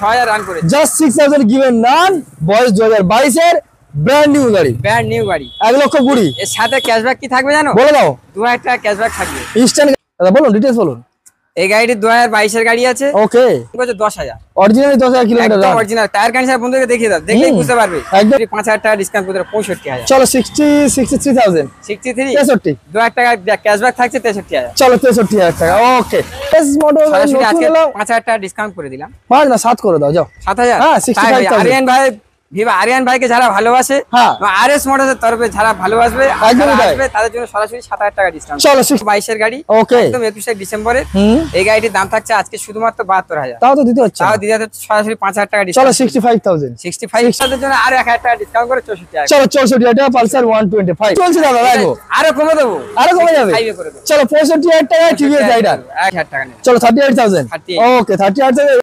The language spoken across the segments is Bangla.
6000 রান করেছে। জাস্ট 6000 গিভেন নান, বয়স 2022 এর, ব্র্যান্ড নিউ গাড়ি। 1,20,000 এর সাথে ক্যাশব্যাক কি থাকবে জানো? বলে দাও। 2000 টাকা ক্যাশব্যাক থাকবে ইনস্ট্যান্ট। দাদা বলুন, ডিটেইলস বলুন। এই গাড়িটি 2022 এর গাড়ি আছে। ওকে, 10,000 অরিজিনালি 10,000 কিলোমিটার একদম অরিজিনাল। টায়ার কন্ডিশন বন্ধুকে দেখিয়ে দাও, দেখলেই বুঝতে পারবে। একদম 5000 টাকা ডিসকাউন্ট করে 65000। চলো 63,000 63 63 2000 টাকা ক্যাশব্যাক থাকছে 63000। চলো 63,000 টাকা। ওকে, এস মডেল সরাসরি আজকে নতুন 5000 টাকা ডিসকাউন্ট করে দিলাম। 5 না 7 করে দাও, যাও 7000। হ্যাঁ 65,000। আরিয়ান ভাই, ভিভা আরিয়ান ভাইকে যারা ভালোবাসে, হ্যাঁ আরএস মোটরসের তরফে যারা ভালোবাসবে একদমই তাই। আসবে, তাদের জন্য সরাসরি 7000 টাকা ডিসকাউন্ট। চলো 22 এর গাড়ি, ওকে একদম 21 ডিসেম্বরে। এই গাড়িটির দাম থাকছে আজকে শুধুমাত্র 72000। তাও তো দিতে হচ্ছে। তাও দিতে হচ্ছে সরাসরি 5000 টাকা চলো ডিসকাউন্ট। 65,000 65 এর জন্য আর 1000 টাকা ডিসকাউন্ট করে 64000। চলো 64,000 টাকা পালসার 125 চলছে দাদা, দেখো আরো কমে দেবো, আরো কমে যাবে। 65 করে দেবো। চলো 65,000 টাকা টিভিএস রাইডার 1000 টাকা নেই। চলো 38,000। Okay 38,000।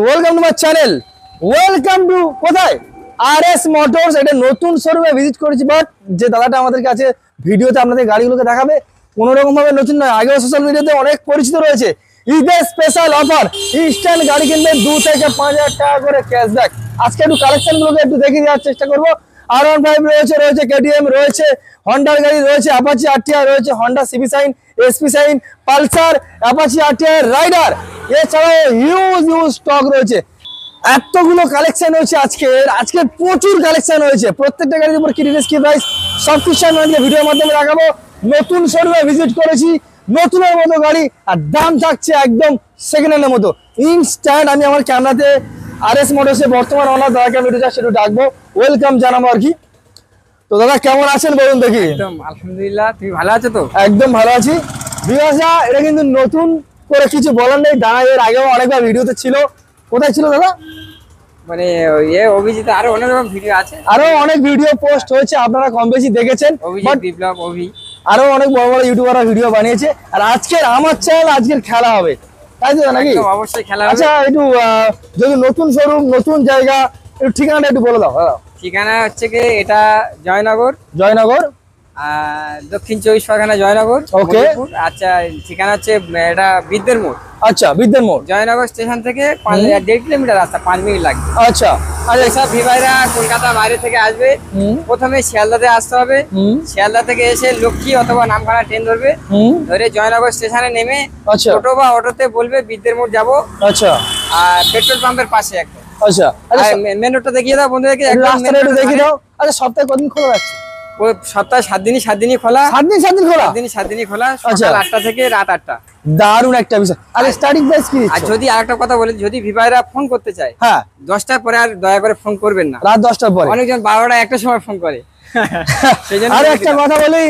Welcome to my channel, welcome to কোথায়? RS Motors. এটা নতুন শোরুমে ভিজিট করেছি, বাট যে দাদাটা আমাদের কাছে ভিডিওতে আপনাদের গাড়িগুলোকে দেখাবে কোনো রকম ভাবে নতুন নয়, আগেও সোশ্যাল মিডিয়াতে অনেক পরিচিত রয়েছে। ঈদের স্পেশাল অফার, ইনস্ট্যান্ট গাড়ি কিনলে 2 থেকে 5000 টাকা করে ক্যাশব্যাক। আজকে একটু কালেকশন গুলোকে একটু দেখে দেওয়ার চেষ্টা করবো। R15 রয়েছে কেটিএম রয়েছে, হন্ডার গাড়ি রয়েছে, অ্যাপাচি আরটিআর রয়েছে, Honda CB Shine, SP Shine, Pulsar, Apache RTR, Raider, এছাড়াও হিউজ স্টক রয়েছে। এতগুলো কালেকশন হয়েছে আজকে প্রচুর কালেকশন হয়েছে। প্রত্যেকটা গাড়ির উপর কি ডিটেইলস, কি প্রাইস, সবকিছু আমি ভিডিওর মাধ্যমে দেখাবো। নতুন শোরুমে ভিজিট করেছি, নতুনের মতো গাড়ি, আর দাম থাকছে একদম সেকেন্ড হ্যান্ডের মতো। ইনস্ট্যান্ট আমি আমার ক্যামেরাতে আরএস মোটরসে বর্তমান ওনার দাদাকে আমি সেটা ডাকবো, ওয়েলকাম জানাবো আর কি। তো দাদা কেমন আছেন বলুন দেখি? একদম আলহামদুলিল্লাহ, তুমি ভালো আছো তো? একদম ভালো আছি। বিভাসা, এটা কিন্তু নতুন করে কিছু বলার নেই, দাঁড়া এর আগেও অনেকবার ভিডিওতে ছিল। কোথায় ছিল দাদা? মানে অভিজিৎ আরো অনেক রকম ভিডিও আছে, আরো অনেক ভিডিও পোস্ট হয়েছে, আপনারা কম বেশি দেখেছেন। আরো অনেক বড় বড় ইউটিউবাররা ভিডিও বানিয়েছে। আর আজকের আমার চ্যানেল আজকের খেলা হবে, তাই তো নাকি? অবশ্যই খেলা হবে। আচ্ছা একটু যদি নতুন শোরুম, নতুন জায়গা, একটু ঠিকানাটা একটু বলে দাও। ঠিকানা হচ্ছে কি, এটা জয়নগর, দক্ষিণ 24 পরগনা জয়নগর। ওকে, আচ্ছা ঠিকানা হচ্ছে এটা বিদ্যের মোড়। আচ্ছা বিদ্যের মোড়, জয়নগর স্টেশন থেকে 1.5 কিলোমিটার রাস্তা, 5 মিনিট লাগবে। আচ্ছা সব ভিভাইরা কলকাতা বাইরে থেকে আসবে, প্রথমে শিয়ালদাতে আসতে হবে। শিয়ালদা থেকে এসে লক্ষ্মী অথবা নামখানা ট্রেন ধরবে, ধরে জয়নগর স্টেশনে নেমে টোটো বা অটোতে বলবে বিদ্যের মোড় যাবো। আচ্ছা, আর পেট্রোল পাম্পের পাশে একটা। আচ্ছা, মেন রোডটা দেখিয়ে দাও বন্ধুদেরকে, রাস্তাটা একটু দেখিয়ে দাও। আচ্ছা সপ্তাহে কতদিন খোলা আছে? সপ্তাহে 7 দিনই খোলা। 7 দিন খোলা? 7 দিনই খোলা, সকাল 8টা থেকে রাত 8টা। দারুণ একটা বিষয়। আর স্টার্টিং প্রাইস কি? আর যদি আরেকটা কথা বলি, যদি ভিভাইরা ফোন করতে চায়, হ্যাঁ 10টার পরে আর দয়া করে ফোন করবেন না, রাত 10টার পরে। অনেকজন 12টা 1টার সময় ফোন করে। আর একটা কথা বলি,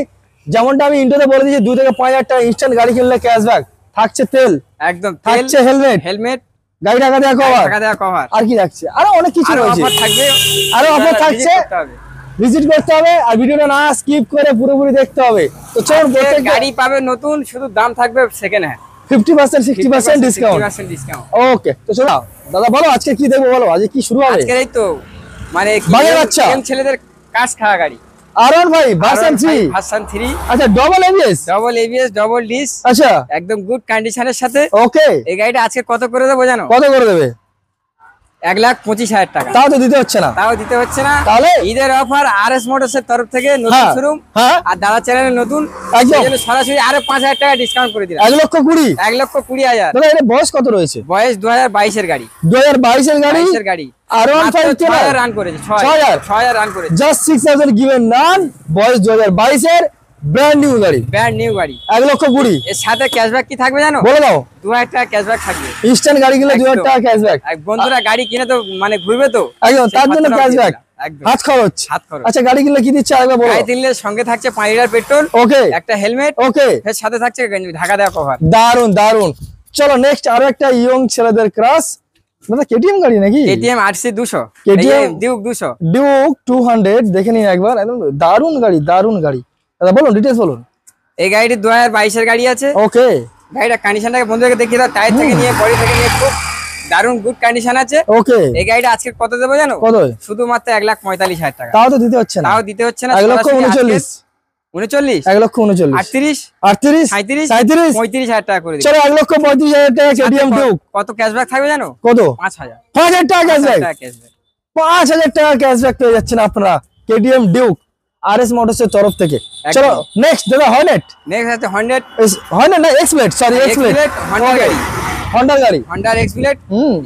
যেমনটা আমি ইন্ট্রোতে বলে দিয়েছি, 2 থেকে 5000 টাকা ইনস্ট্যান্ট গাড়ি কিনলে ক্যাশব্যাক থাকছে, তেল একদম থাকছে, হেলমেট, গাড়ি টাকা দেওয়া কভার, আর কি থাকছে? আরো অনেক কিছু রয়েছে, আরো অফার থাকছে। ভিজিট করতে হবে আর ভিডিওটা না স্কিপ করে পুরোপুরি দেখতে হবে। তো চলুন, প্রত্যেক গাড়ি পাবে নতুন, শুধু দাম থাকবে সেকেন্ড হ্যান্ড 50% 60% ডিসকাউন্ট। ওকে, তো চলো দাদা বলো আজকে কি দেখবো, বলো আজকে কি শুরু হবে? আজকে এই তো মানে ছেলেদের কাজ খাওয়া গাড়ি R15 ভার্সন 3। আচ্ছা ডবল এবিএস ডবল ডিস, আচ্ছা একদম গুড কন্ডিশনের সাথে। ওকে, এই গাড়িটা আজকে কত করে দেবো জানো? কত করে দেবে? 1,25,000 টাকা। তাও তো দিতে হচ্ছে না? তাহলে ঈদের অফার আরএস মোটরস এর তরফ থেকে নতুন শোরুম, আর দাদা চ্যানেলে নতুন, একদম সরাসরি আরো 5000 টাকা ডিসকাউন্ট করে দিলাম। 1,20,000। দাদা এর বয়স কত রয়েছে? বয়স 2022 এর গাড়ি। 2022 এর গাড়ি। R15 6000 রান করেছে, 6000 রান করেছে। জাস্ট 6000 গিভেন নান, বয়স 2022 এর, ব্র্যান্ড নিউ গাড়ি। 1,20,000। এর সাথে ক্যাশব্যাক কি থাকবে জানো? বলে দাও। 2000 টাকা ক্যাশব্যাক থাকবে। ইনস্ট্যান্ট গাড়ি কিনলে 2000 টাকা ক্যাশব্যাক। বন্ধুরা গাড়ি কিনে তো মানে ঘুরবে তো, একদম তার জন্য ক্যাশব্যাক, হাত খরচ। আচ্ছা গাড়ি কিনলে কি দিচ্ছে আরেকবার বলো। গাড়ি কিনলে সঙ্গে থাকছে 5 লিটার পেট্রোল, ওকে, একটা হেলমেট, ওকে, এর সাথে থাকছে ঢাকা দেওয়া কভার। দারুন। চলো নেক্সট আরো একটা ইয়ং ছেলেদের ক্রাশ, দাদা কেটিএম গাড়ি নাকি? KTM RC 200, KTM Duke 200, Duke 200 দেখে নিন একবার, একদম দারুন গাড়ি, দারুন গাড়ি। দাদা বলুন ডিটেইলস বলুন। এই গাড়িটি 2022 এর গাড়ি আছে। ওকে, গাড়িটা কন্ডিশনটাকে বন্ধুদেরকে দেখিয়ে দাও, টায়ার থেকে নিয়ে বডি থেকে নিয়ে খুব দারুন গুড কন্ডিশন আছে। ওকে, এই গাড়িটা আজকে কত দেবো জানো? কত? শুধুমাত্র 1,45,000 টাকা। তাও তো দিতে হচ্ছে না, তাও দিতে হচ্ছে না। 1,39,000 39, 1,39,000 38, 38 37, 37 35,000 টাকা করে দিই। চলো 1,35,000 টাকা কেটিএম ডিউক। কত ক্যাশব্যাক থাকবে জানো? কত? 5,000 5,000 টাকা ক্যাশব্যাক, ক্যাশব্যাক। 5,000 টাকা ক্যাশব্যাক পেয়ে যাচ্ছেন আপনারা কেটিএম ডিউক আরএস মোটরস এর তরফ থেকে। চলো নেক্সট দাদা হর্নেট। নেক্সট আছে হর্নেট। হর্নেট না এক্সপ্লেট, সরি এক্সপ্লেট, হন্ডা গাড়ি, হন্ডা গাড়ি, হন্ডার এক্সপ্লেট।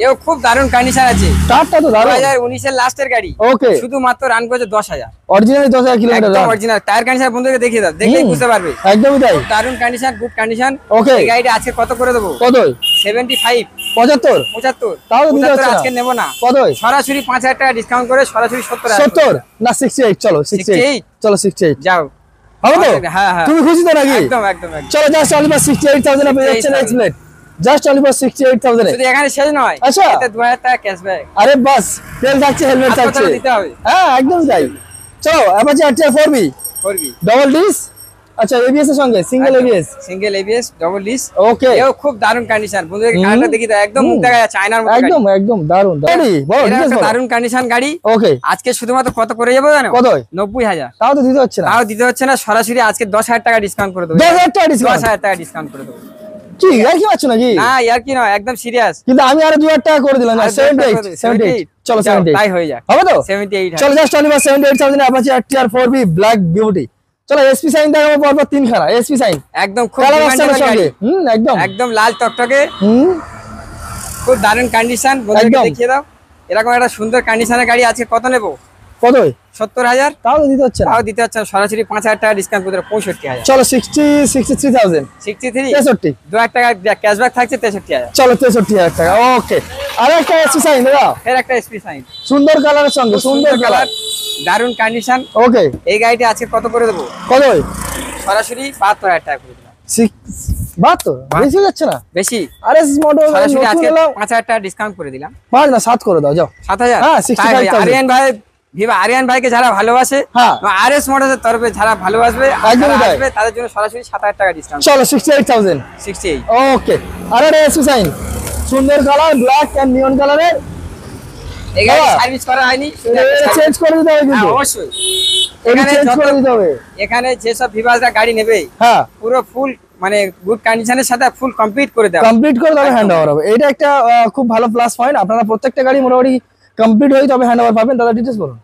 এও খুব দারুন কন্ডিশন আছে। স্টার্টটা তো দারুন, 2019 এর লাস্টের গাড়ি। ওকে, শুধুমাত্র রান করেছে 10,000। অরিজিনালি 10,000 কিলোমিটার একদম রান, অরিজিনাল। টায়ার কন্ডিশন বন্ধুকে দেখিয়ে দাও, দেখলেই বুঝতে পারবে। একদমই তাই, দারুন কন্ডিশন, গুড কন্ডিশন। ওকে, এই গাড়িটা আজকে কত করে দেবো? কত? 75, 75, 75। তাও তো দিতে হচ্ছে না, আজকে নেবো না। কত? সরাসরি 5,000 টাকা ডিসকাউন্ট করে সরাসরি 70,000। 70 না 68, চলো 68, চলো 68 যাও, হবে তো? হ্যাঁ হ্যাঁ, তুমি খুশি তো নাকি? একদম একদম একদম। চলো জাস্ট অনলি ফর 68,000 এ পেয়ে যাচ্ছেন এক্সপ্লেট, জাস্ট অনলি ফর 68,000 এ। শুধু এখানে শেষ নয়, আচ্ছা। এতে 2,000 টাকা ক্যাশব্যাক। আরে বাস, তেল থাকছে, হেলমেট থাকছে, দিতে হবে। হ্যাঁ একদম তাই। চলো অ্যাপাচি আরটিআর 4B করবি ডবল ডিস, আচ্ছা এবিএস এর সঙ্গে single ABS, single ABS double disc. Okay, এও খুব দারুন কন্ডিশন। বন্ধুদেরকে কারটা দেখি দাও, একদম মুখ দেখা যাচ্ছে আয়নার মতো। একদম একদম দারুন গাড়ি, বলো এটা ডিটেইলস একটা বলো। দারুন কন্ডিশন গাড়ি। ওকে, আজকে শুধুমাত্র কত করে যাবো জানো? কত? 90,000। তাও তো দিতে হচ্ছে না, তাও দিতে হচ্ছে না, সরাসরি আজকে 10,000 টাকা ডিসকাউন্ট করে দেবো। 10,000 টাকা ডিসকাউন্ট, 10,000 টাকা ডিসকাউন্ট করে দেবো। কি আর কি পাচ্ছ নাকি? না ইয়ার কি নয়, একদম সিরিয়াস। কিন্তু আমি আরো 2,000 টাকা করে দিলাম না, 78, 78 চলো 78, তাই হয়ে যাক, হবে তো? 78। চলো just only for 78,000 A Apache RTR 4B black beauty. চলো এসপি সাইন দেখাবো পরপর তিনখানা এসপি সাইন, একদম খুব কালার ডিমান্ডেবল অপশনের গাড়ি। সঙ্গে, একদম একদম লাল টকটকে, খুব দারুন কন্ডিশন। বন্ধুকে একদম। দেখিয়ে দাও, এরকম একটা সুন্দর কন্ডিশনের গাড়ি আজকে কত নেবো? কত? 70,000। তাও তো দিতে হচ্ছে না, তাও দিতে হচ্ছে না, সরাসরি 5,000 টাকা ডিসকাউন্ট করে দেবো, 65,000। চলো 63,000 63, 63, 2,000 টাকা ক্যাশব্যাক থাকছে, 63,000। চলো 63,000 টাকা। ওকে, আর একটা এসপি সাইন দাদা, এর একটা এসপি সাইন, সুন্দর কালারের সঙ্গে, সুন্দর কালার, দারুন কন্ডিশন। ওকে, এই গাড়িটা আজকে কত করে দেবো? কত? সরাসরি 72,000 টাকা করে দিলাম। 72, বেশি যাচ্ছে না? বেশি, আরএস মোটর সরাসরি নতুন আজকে এলো, 5,000 টাকা ডিসকাউন্ট করে দিলাম। 5 না 7 করে দাও, যাও 7,000। হ্যাঁ, 65,000। আরিয়ান ভাই, ভিভা আরিয়ান ভাইকে যারা ভালোবাসে, হ্যাঁ, আরএস মোটরসের তরফে যারা ভালোবাসবে, একদমই তাই। আসবে, তাদের জন্য সরাসরি 7,000 টাকা ডিসকাউন্ট। চলো 68,000, 68। ওকে, আর একটা এসপি সাইন, সুন্দর কালার, ব্ল্যাক এন্ড নিয়ন কালারের। এই গাড়ি বাবা। সার্ভিস করা হয়নি, চেঞ্জ করে দিতে হবে কিন্তু, অবশ্যই। এটা এখানে চেঞ্জ করে দিতে হবে। এখানে যেসব ভিভাসরা গাড়ি নেবে, হ্যাঁ, পুরো ফুল মানে গুড কন্ডিশনের সাথে ফুল কমপ্লিট করে দেওয়া। কমপ্লিট করে তবে হ্যান্ড ওভার হবে, এটা একটা খুব ভালো প্লাস পয়েন্ট। আপনারা প্রত্যেকটা গাড়ি মোটামুটি কমপ্লিট হয়ে তবে হ্যান্ড ওভার পাবেন। দাদা ডিটেইলস বলুন।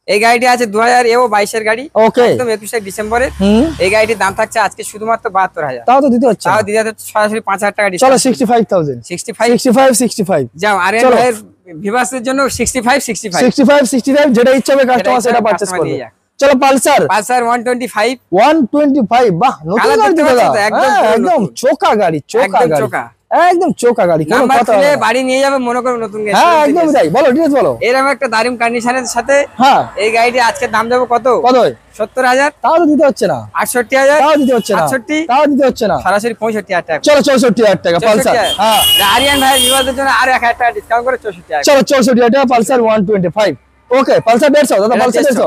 এই গাড়িটি আছে 2022 এর গাড়ি, ওকে, একদম 21 ডিসেম্বরের। হুম, এই গাড়িটির দাম থাকছে আজকে শুধুমাত্র 72,000। তাও তো দিতে হচ্ছে না। তাও দিতে হচ্ছে সরাসরি 5,000 টাকা চলো ডিসকাউন্ট। 65,000, 65। 65 যাও আরিয়ান চলো। ভাইয়ের ভিভাসের জন্য 65, 65। 65 যেটা ইচ্ছা হবে কাস্টমার ইচ্ছা সেটা হবে পারচেজ customer করবে। নিয়ে যাক। চলো পালসার পালসার 125, 125, বাহ নতুন কালার গাড়ি দেখতে তো দাদা, পাচ্ছ তো, একদম হ্যাঁ, পুরো একদম নতুন। চোকা গাড়ি, চোকা একদম গাড়ি, চোকা। একদম চোকা গাড়ি, কোনো নাম্বার কথা খুলে হবে না। বাড়ি নিয়ে যাবে মনে করো নতুন গাড়ি। হ্যাঁ একদম তাই, বলো ডিটেইলস বলো। এরকম একটা দারুণ কন্ডিশনের সাথে হ্যাঁ, এই গাড়িটি আজকে দাম দেবো কত? কত? 70,000, তাও তো দিতে হচ্ছে না, 68,000, তাও দিতে হচ্ছে না, 68, তাও দিতে হচ্ছে না। সরাসরি 65,000 টাকা। চলো 64,000 টাকা পালসার। 64,000 হ্যাঁ, আরিয়ান ভাইয়ের বিবাদের জন্য আর 1,000 টাকা ডিসকাউন্ট করে 64,000। চলো 64,000 টাকা পালসার 125। ওকে, পালসার 150, দাদা এটা পালসার 150,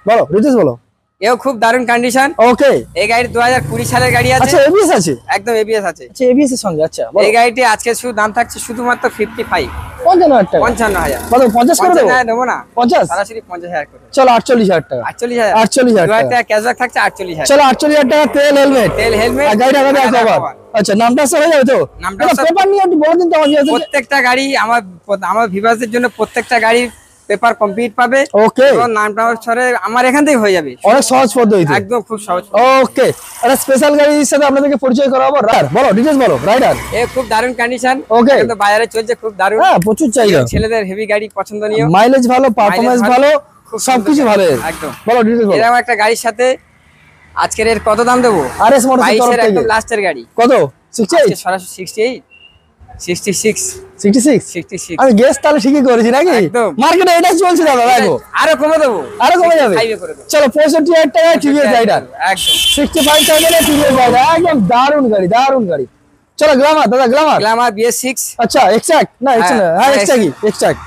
বলো ডিটেইলস বলো। এও খুব দারুণ কন্ডিশন। ওকে, এই গাড়ি 2020 সালের গাড়ি আছে, আচ্ছা এবিএস আছে, একদম এবিএস আছে। আচ্ছা এবিএস এর সঙ্গে, আচ্ছা বলো। এই গাড়িটি আজকে শুধু দাম থাকছে শুধুমাত্র 55, 55,000 টাকা, 55,000। বলো 50 করে দেবো, 50,000 দেবো না, 50, সরাসরি 50,000 করে। চলো 48,000 টাকা, 48,000, 48,000 2,000 টাকা। টাকা ক্যাশব্যাক থাকছে, 48,000। চলো 48,000 টাকা তেল, হেলমেট, তেল, হেলমেট, আর গাড়িটা আগে টাকা কভার। cover। আচ্ছা নামটা সব হয়ে যাবে তো? নামটা এটা সব- পেপার নিয়ে একটু বড় দিন তো আমাদের কাছে। প্রত্যেকটা গাড়ি আমার ভিভাসের জন্য প্রত্যেকটা গাড়ি পেপার কমপ্লিট পাবে, ওকে, এবং নাম ট্রান্সফারে আমার এখান থেকে হয়ে যাবে, অনেক সহজ পদ্ধতি। একদম খুব সহজ। ওকে, একটা স্পেশাল গাড়ির সাথে আপনাদেরকে পরিচয় করাবো। রাইডার বলো, ডিটেইলস বলো। রাইডার এ খুব দারুণ কন্ডিশন, Okay. কিন্তু বাজারে চলছে খুব দারুণ। হ্যাঁ, প্রচুর চাহিদা, ছেলেদের হেভি গাড়ি পছন্দনীয়, মাইলেজ ভালো, পারফরম্যান্স Mileage ভালো, খুব সবকিছু সুন্দর ভালো। গাড়ি, একদম। বলো ডিটেইলস বলো। এরকম একটা গাড়ির সাথে আজকের এর কত দাম দেবো? আরএস মোটরস এর 22 তরফ এর থেকে একদম লাস্টের গাড়ি, কত? আজকে 68, সরাসরি 68, 66, 66। 66। আমি গেস তাহলে ঠিকই করেছি নাকি? একদম। মার্কেটে এটাই চলছে দাদা, দেখো আরো কমে দেবো, আরো কমে যাবে। 65 এ করে দেবো। চলো 65,000 টাকা টিভিএস রাইডার, একদম 65,000 এ টিভিএস রাইডার, একদম দারুণ গাড়ি, দারুণ গাড়ি। চলো গ্ল্যামার দাদা, গ্ল্যামার গ্ল্যামার BS6। আচ্ছা এক্সট্যাক্ট না, হ্যাঁ এক্সট্যাক্টই, এক্সট্যাক্ট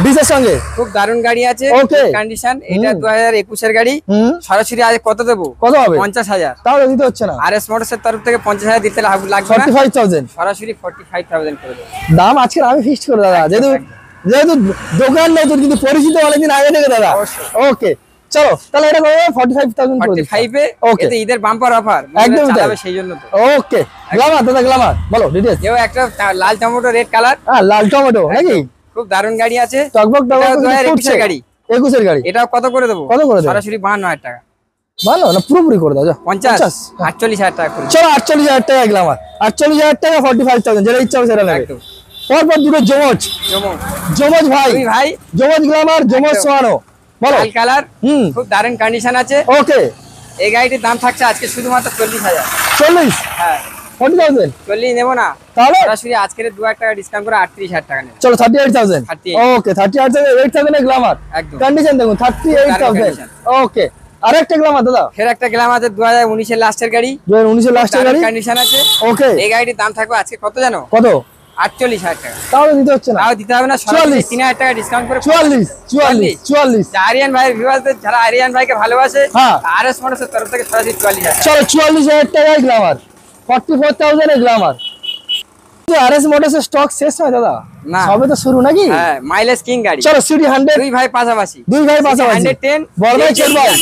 ডিসের সঙ্গে খুব দারুণ গাড়ি আছে, ওকে কন্ডিশন। এটা 2021 এর গাড়ি। সরাসরি আজ কত দেবো? কত হবে? 50,000। তাও দিতে হচ্ছে না। RS মোটরস এর তরফ থেকে 50,000 দিতে লাগবে না, 45,000 সরাসরি 45,000 করে দেবো। দাম আজকে আমি ফিক্সড করে দাদা, যেহেতু দোকান নতুন কিন্তু পরিচিত অনেকদিন আগে থেকে দাদা। ওকে চলো তাহলে এটা করে 45,000 করে দিই। 45 এ ওকে এতে ঈদের বাম্পার অফার একদম চালাবে সেই জন্য তো। ওকে গ্ল্যামার দাদা, গ্ল্যামার বলো ডিটেইলস। এও একটা লাল টমেটো রেড কালার। হ্যাঁ লাল টমেটো নাকি? খুব দারুণ গাড়ি আছে, টকবক টকবক 2021 এর গাড়ি। 21 এর গাড়ি। এটাও কত করে দেবো? কত করে দেবো? সরাসরি 52,000 টাকা। ভালো না পুরোপুরি করে দাও, যা 50 48,000 টাকা করে। চলো 48,000 টাকা গ্ল্যামার, 48,000 টাকা 45,000, যেটা ইচ্ছা হবে সেটা নেবে। একদম পরপর দুটো জমজ জমজ ভাই, দুই ভাই জমজ গ্ল্যামার জমজ সোয়ানো, বলো লাল কালার, হুম খুব দারুণ কন্ডিশন আছে। ওকে এই গাড়িটির দাম থাকছে আজকে শুধুমাত্র 40,000। 40 হ্যাঁ 40,000 40 নেবো না, তাহলে সরাসরি আজকের 2,000 টাকা ডিসকাউন্ট করে 38,000 টাকা নেব। চলো 38,000। 38 ওকে 38,000 এর গ্ল্যামার একদম কন্ডিশন দেখুন 38,000। ওকে আরেকটা গ্ল্যামার দাদা, ফের একটা গ্ল্যামার আছে 2019 এর লাস্টের গাড়ি, 2019 এর লাস্টের গাড়ি, কন্ডিশন আছে। ওকে এই গাড়িটির দাম থাকবে আজকে কত জানো? কত? 48,000 টাকা। তাহলে দিতে হচ্ছে না, তাও দিতে হবে না, সরাসরি 3,000 টাকা ডিসকাউন্ট করে 44। আরিয়ান ভাই ভিউয়ারদের যারা আরিয়ান ভাইকে ভালোবাসে, হ্যাঁ RS মোটরস এর তরফ থেকে সরাসরি 44,000। চলো 44,000 টাকায় গ্ল্যামার, 44,000 এর গ্ল্যামার। RS মোটরস এর স্টক শেষ হয় দাদা? না, সবে তো শুরু নাকি? হ্যাঁ মাইলেজ কিং গাড়ি। চলো সিটি 100 দুই ভাই পাশাপাশি, 110 বড় ভাই ছোট ভাই,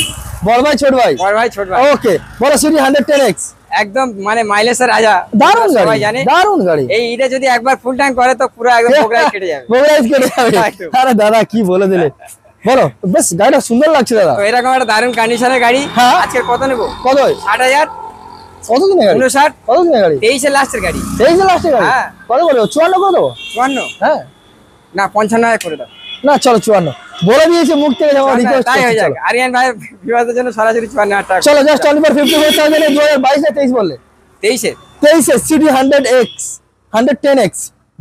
বড় ভাই ছোট ভাই, বড় ভাই ছোট ভাই। ওকে বড় সিটি 110X একদম মানে মাইলেজের রাজা, দারুণ সবাই গাড়ি, জানে। দারুণ গাড়ি। এই ঈদে যদি একবার ফুল ট্যাঙ্ক করে তো পুরো একদম বগড়ায় কেটে যাবে। বগড়ায় কেটে যাবে। একদম। আরে দাদা কি বলে দিলে, বলো বেশ গাড়িটা সুন্দর লাগছে দাদা। তো এরকম একটা দারুণ কন্ডিশনের গাড়ি হ্যাঁ। আজকে কত নেব? কত? 60,000। কত দিনের গাড়ি? 59। কত দিনের গাড়ি? 23 এর লাস্টের গাড়ি। 23 এর লাস্টের গাড়ি? হ্যাঁ। কত করে? 54 করে দেবো? 54 হ্যাঁ না 55,000 করে দাও। না চলো 54 বলে দিয়েছে মুখ থেকে, যেমন রিকোয়েস্ট তাই হয়ে করছি। যাক, চলো আরিয়ান ভাই ভিউয়ারদের জন্য সরাসরি 54,000 টাকা। চলো জাস্ট অনলি ফর 54,000 এ 2022 এ 23 বললে 23 এর 23 a city 100X 110X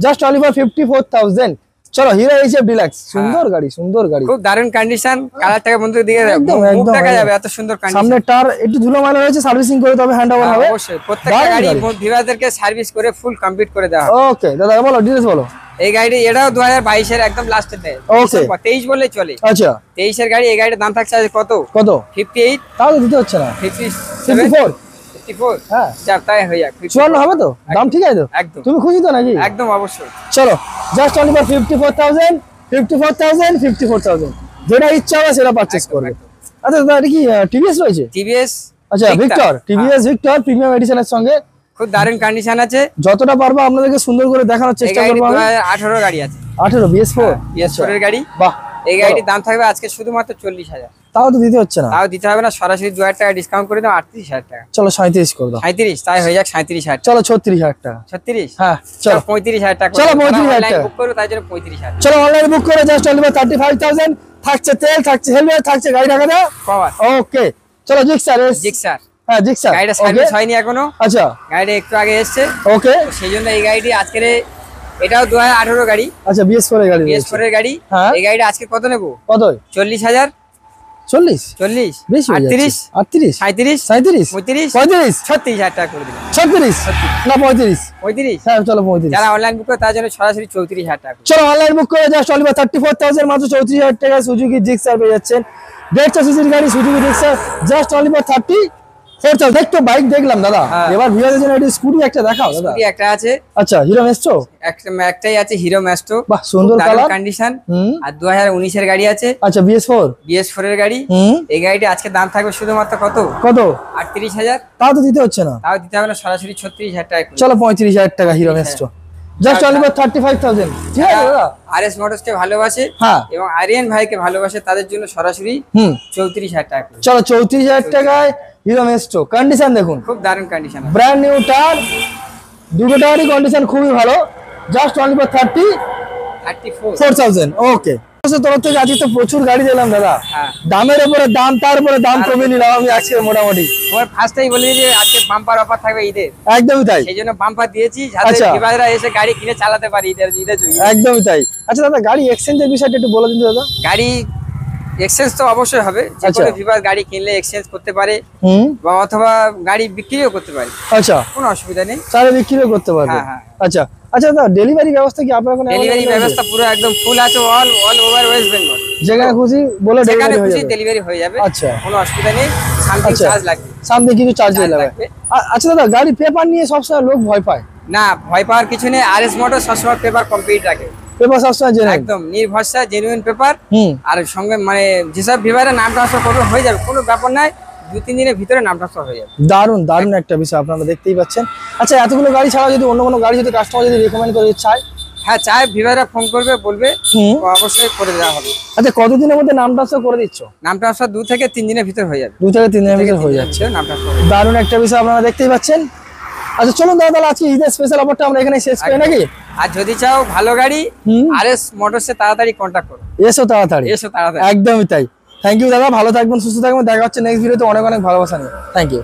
just only for 54,000। চলো হিরো এইচএফ ডিলাক্স, সুন্দর গাড়ি, সুন্দর গাড়ি, খুব দারুণ কন্ডিশন। কালারটাকে বন্ধুর দিকে একদম, মুখ একদম, দেখা একদম। যাবে, এত সুন্দর কন্ডিশন। সামনে টার একটু ধুলো মালা রয়েছে, সার্ভিসিং করে তবে হ্যান্ড ওভার হবে। অবশ্যই প্রত্যেকটা দারুণ গাড়ি গাড়ি। ভিউয়ারদেরকে সার্ভিস করে ফুল কমপ্লিট করে দেওয়া হবে। ওকে দাদা বলো ডিটেইলস বলো। এই গাড়িটি এটাও 2022 এর একদম লাস্টের দেয়। Okay. 23 বললেই চলে। আচ্ছা 23 এর গাড়ি। এই গাড়ির দাম থাকছে আজ কত? কত? 58 তাও তো দিতে হচ্ছে না। 57 54 54 হ্যাঁ যাক তাই হয়ে যাক। 54 হবে তো? দাম ঠিক আছে তো? একদম তুমি খুশি তো নাকি? একদম অবশ্যই। চলো জাস্ট অনলি ফর 54,000 যেটা ইচ্ছা হবে সেটা পারচেজ করবে। আচ্ছা দাদা এটা কি টিভিএস রয়েছে? টিভিএস আচ্ছা ভিক্টর, টিভিএস ভিক্টর প্রিমিয়াম এডিশনের সঙ্গে খুব দারুণ কন্ডিশন আছে। যতটা পারবো আপনাদেরকে সুন্দর করে দেখানোর এই চেষ্টা গাড়িটি করবো আমি। 2018 গাড়ি আছে। 18 BS4 BS4 এর গাড়ি। বাহ এই গাড়িটির দাম থাকবে আজকে শুধুমাত্র 40,000। তাও তো দিতে হচ্ছে না। তাও দিতে হবে না, সরাসরি 2,000 টাকা ডিসকাউন্ট করে দাও, 38,000 টাকা। চলো 37 করে দাও। 37 তাই হয়ে যাক 37,000 টাকা। চলো 36,000 টাকা। 36 হ্যাঁ চলো চলো 35,000 টাকা। চলো 35,000 টাকা। বুক করো তাই জন্য 35,000 চলো অনলাইনে বুক করে জাস্ট অনলি ফর 35,000 থাকছে তেল, থাকছে হেলমেট, থাকছে গাড়ি টাকাটা। পাওয়ার। ওকে চলো জিক্সার এস জিক্সার। হ্যাঁ জিক্সার গাড়িটা সার্ভিস হয়নি এখনো। আচ্ছা গাড়িটা একটু আগে এসেছে, ওকে সেই জন্য এই গাড়িটি আজকের এটাও 2018 গাড়ি। আচ্ছা BS4 এর গাড়ি BS4 এর গাড়ি। হ্যাঁ। এই গাড়িটা আজকে কত নেব? কত? 40,000 40 40 বেশি হয়ে যাচ্ছে। 38 38 37 37 35 35 36,000 টাকা করে দিলাম। 36 না 35 35 হ্যাঁ চলো 35। যারা অনলাইন বুক করে তার জন্য সরাসরি 34,000 টাকা। চলো অনলাইন বুক করে জাস্ট অনলি ফর 34,000 মাত্র 34,000 টাকা সুজুকি জিক্সার পেয়ে যাচ্ছেন। 150 সিসির গাড়ি Suzuki Gixxer just only for 34,000। দেখতো বাইক দেখলাম দাদা, হ্যাঁ। এবার ভিউয়ারদের জন্য একটা স্কুটি একটা দেখাও দাদা। স্কুটি একটা আছে, আচ্ছা হিরো মেস্ট্রো, একটাই আছে হিরো ম্যাস্টো। বাহ সুন্দর কালার কন্ডিশন। হুম আর 2019 এর গাড়ি আছে। আচ্ছা BS4 BS4 এর গাড়ি। হুম এই গাড়িটি আজকে দাম থাকবে শুধুমাত্র কত? কত? 38,000। তাও তো দিতে হচ্ছে না। তাও দিতে হবে না, সরাসরি 36,000 টাকা করে। চলো 35,000 টাকা hero Maestro just only for 35,000। ঠিক আছে দাদা? RS মোটরসকে ভালোবাসে হ্যাঁ এবং আরিয়ান ভাইকে ভালোবাসে তাদের জন্য সরাসরি হুম 34,000 টাকা করে। চলো 34,000 টাকায় হিরো মেস্ট্রো। কন্ডিশন দেখুন খুব দারুণ কন্ডিশন আছে। ব্র্যান্ড নিউ টায়ার, দুটো টায়ারই কন্ডিশন খুবই ভালো জাস্ট অনলি ফর 34। 34,000। ওকে তরফ থেকে আজকে তো প্রচুর গাড়ি দিলাম দাদা, হ্যাঁ দামের উপরে দাম, তার উপরে দাম কমিয়ে নিলাম আমি আজকে মোটামুটি। তোমার ফার্স্টেই বলে যে আজকে বাম্পার অফার থাকবে ঈদের, একদমই তাই, সেই জন্য বাম্পার দিয়েছি যাতে আচ্ছা। ভিউয়াররা এসে গাড়ি কিনে চালাতে পারে ঈদের জন্য। একদমই তাই। আচ্ছা দাদা গাড়ি এক্সচেঞ্জের বিষয়টা একটু বলে দিন তো দাদা। গাড়ি এক্সচেঞ্জ তো অবশ্যই হবে, যে আচ্ছা। কোনো ভিভার গাড়ি কিনলে এক্সচেঞ্জ করতে পারে বা অথবা গাড়ি বিক্রিও করতে পারে, আচ্ছা, কোনো অসুবিধা নেই। চাইলে বিক্রিও করতে পারবে। হ্যাঁ। আচ্ছা আচ্ছা দাদা, ডেলিভারি ব্যবস্থা কি আপনার কোনো ডেলিভারি ব্যবস্থা পুরো একদম ফুল আছে, অল ওভার ওয়েস্ট বেঙ্গল, যেখানে খুশি বলে যেখানে ডেলিভারি হয়ে খুশি যাবে? ডেলিভারি হয়ে যাবে, আচ্ছা কোনো অসুবিধা নেই। সামথিং আচ্ছা। চার্জ লাগবে, সামনে কিছু চার্জ চার্জ লাগবে। লাগবে। আচ্ছা দাদা, গাড়ি পেপার নিয়ে সবসময় লোক ভয় পায়, না ভয় পাওয়ার কিছু নেই। আরএস মোটর সবসময় পেপার কমপ্লিট রাখে, পেপার সবসময় জেনে একদম নির্ভরসা জেনুইন পেপার। হুম আর সঙ্গে মানে যেসব ভিভারে নাম ট্রান্সফার করবে হয়ে যাবে, কোনো ব্যাপার নাই, 2-3 দিনের ভিতরে নাম ট্রান্সফার হয়ে যাবে। দারুণ দারুণ একটা বিষয় আপনারা দেখতেই পাচ্ছেন। আচ্ছা, এতগুলো গাড়ি ছাড়া যদি অন্য কোনো গাড়ি যদি কাস্টমার যদি রেকমেন্ড করে চায়? হ্যাঁ, চাই ভিভারে ফোন করবে, বলবে, হুম তো অবশ্যই করে দেওয়া হবে। আচ্ছা, কতদিনের মধ্যে নাম ট্রান্সফার করে দিচ্ছ? নাম ট্রান্সফার 2 থেকে 3 দিনের ভিতরে হয়ে যাবে। 2 থেকে 3 দিনের থেকে ভিতরে 3 হয়ে দিনের যাচ্ছে। ভিতরে নাম ট্রান্সফার। দারুণ একটা বিষয় আপনারা দেখতেই পাচ্ছেন। আচ্ছা চলুন দাদা, তাহলে আজকে ঈদের স্পেশাল অফারটা আমরা এখানে শেষ করি নাকি? আর যদি চাও ভালো গাড়ি, হুম আরএস মোটরসে তাড়াতাড়ি কন্ট্যাক্ট করো, এসো তাড়াতাড়ি। এসো তাড়াতাড়ি। একদমই তাই। থ্যাংক ইউ দাদা, ভালো থাকবেন, সুস্থ থাকবেন, দেখা হচ্ছে নেক্সট ভিডিওতে। অনেক অনেক ভালোবাসা নিয়ে। Thank you.